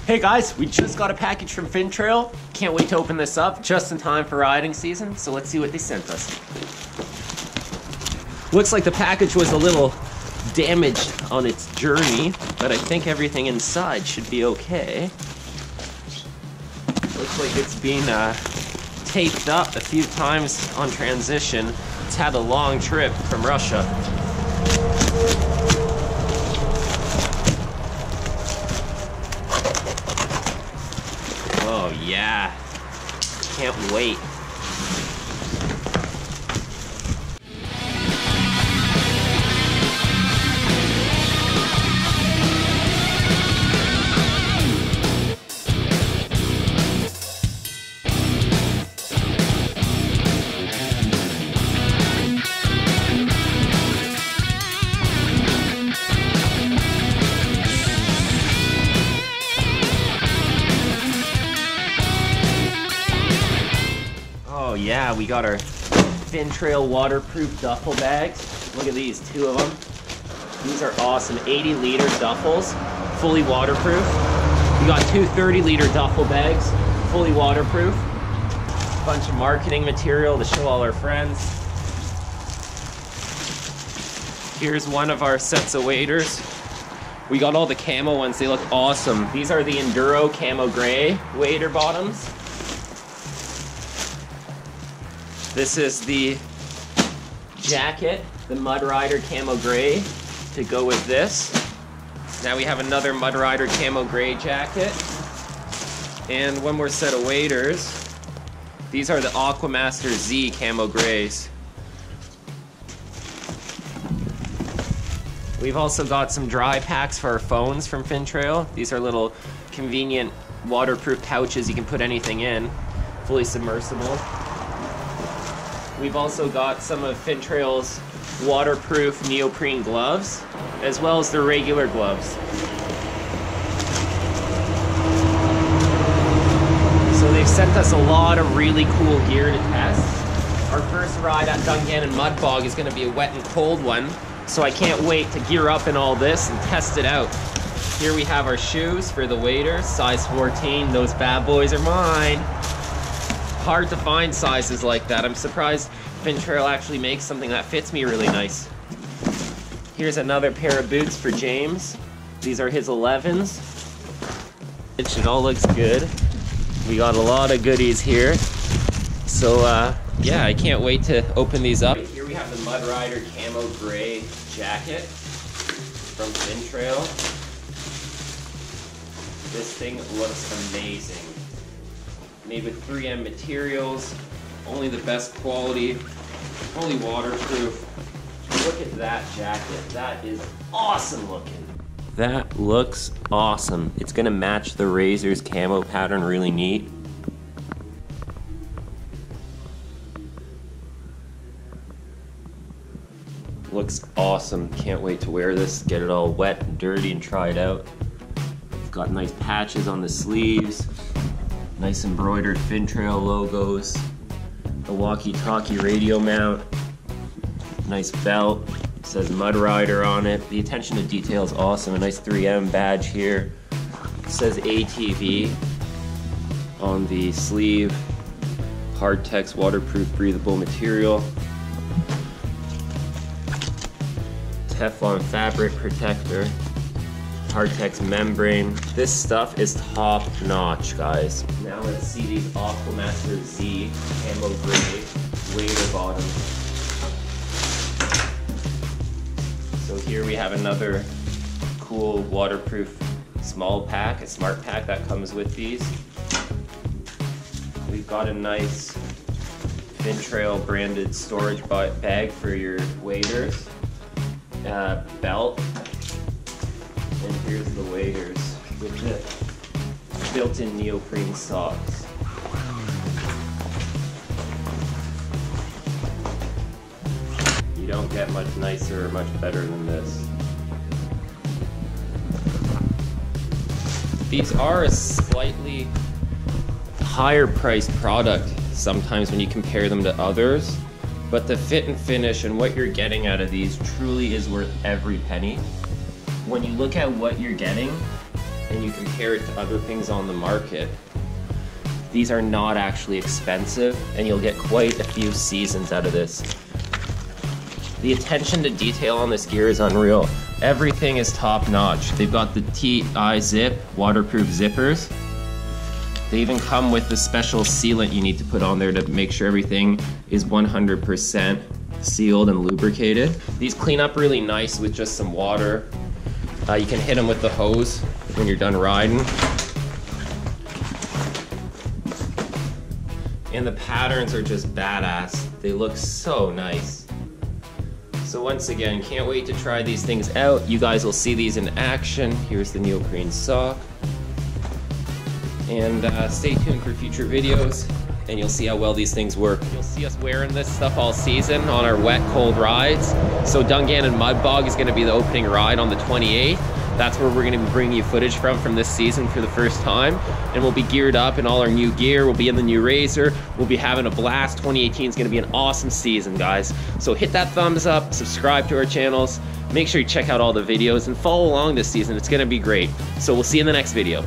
Hey guys, we just got a package from Finntrail. Can't wait to open this up just in time for riding season, so let's see what they sent us. Looks like the package was a little damaged on its journey, but I think everything inside should be okay. Looks like it's been taped up a few times on transition. It's had a long trip from Russia. Oh yeah, can't wait. Yeah, we got our Finntrail waterproof duffel bags. Look at these, 2 of them. These are awesome, 80-liter duffels, fully waterproof. We got 2 30-liter duffel bags, fully waterproof. Bunch of marketing material to show all our friends. Here's one of our sets of waders. We got all the camo ones, they look awesome. These are the Enduro Camo Gray wader bottoms. This is the jacket, the Mud Rider Camo Gray, to go with this. Now we have another Mud Rider Camo Gray jacket. And one more set of waders. These are the Aquamaster Z Camo Grays. We've also got some dry packs for our phones from Finntrail. These are little convenient waterproof pouches you can put anything in, fully submersible. We've also got some of Finntrail's waterproof neoprene gloves, as well as the regular gloves. So they've sent us a lot of really cool gear to test. Our first ride at Dungannon Mud Bog is going to be a wet and cold one, so I can't wait to gear up in all this and test it out. Here we have our shoes for the waders, size 14. Those bad boys are mine. Hard to find sizes like that. I'm surprised Finntrail actually makes something that fits me really nice. Here's another pair of boots for James. These are his 11s. It all looks good. We got a lot of goodies here. So yeah, I can't wait to open these up. Here we have the Mud Rider Camo Gray jacket from Finntrail. This thing looks amazing. Made with 3M materials, only the best quality, fully waterproof. Look at that jacket, that is awesome looking. That looks awesome. It's gonna match the Razor's camo pattern really neat. Looks awesome, can't wait to wear this, get it all wet and dirty and try it out. It's got nice patches on the sleeves. Nice embroidered Finntrail logos, a walkie-talkie radio mount, nice belt, it says Mud Rider on it. The attention to detail is awesome, a nice 3M badge here. It says ATV on the sleeve, hardtex waterproof breathable material, Teflon fabric protector, hardtex membrane. This stuff is top notch, guys. Now let's see these Aquamaster Z Camo Gray wader bottoms. So here we have another cool waterproof small pack, a smart pack that comes with these. We've got a nice Finntrail branded storage bag for your waders, belt. And here's the waders with the built-in neoprene socks. You don't get much nicer or much better than this. These are a slightly higher priced product sometimes when you compare them to others, but the fit and finish and what you're getting out of these truly is worth every penny. When you look at what you're getting and you compare it to other things on the market, these are not actually expensive, and you'll get quite a few seasons out of this. The attention to detail on this gear is unreal. Everything is top notch. They've got the TI zip, waterproof zippers. They even come with the special sealant you need to put on there to make sure everything is 100% sealed and lubricated. These clean up really nice with just some water. You can hit them with the hose when you're done riding. And the patterns are just badass. They look so nice. So once again, can't wait to try these things out. You guys will see these in action. Here's the neoprene sock. And stay tuned for future videos, and you'll see how well these things work. You'll see us wearing this stuff all season on our wet, cold rides. So Dungannon Mud Bog is gonna be the opening ride on the 28th. That's where we're gonna be bringing you footage from this season for the first time. And we'll be geared up in all our new gear. We'll be in the new Razor. We'll be having a blast. 2018 is gonna be an awesome season, guys. So hit that thumbs up, subscribe to our channels. Make sure you check out all the videos and follow along this season. It's gonna be great. So we'll see you in the next video.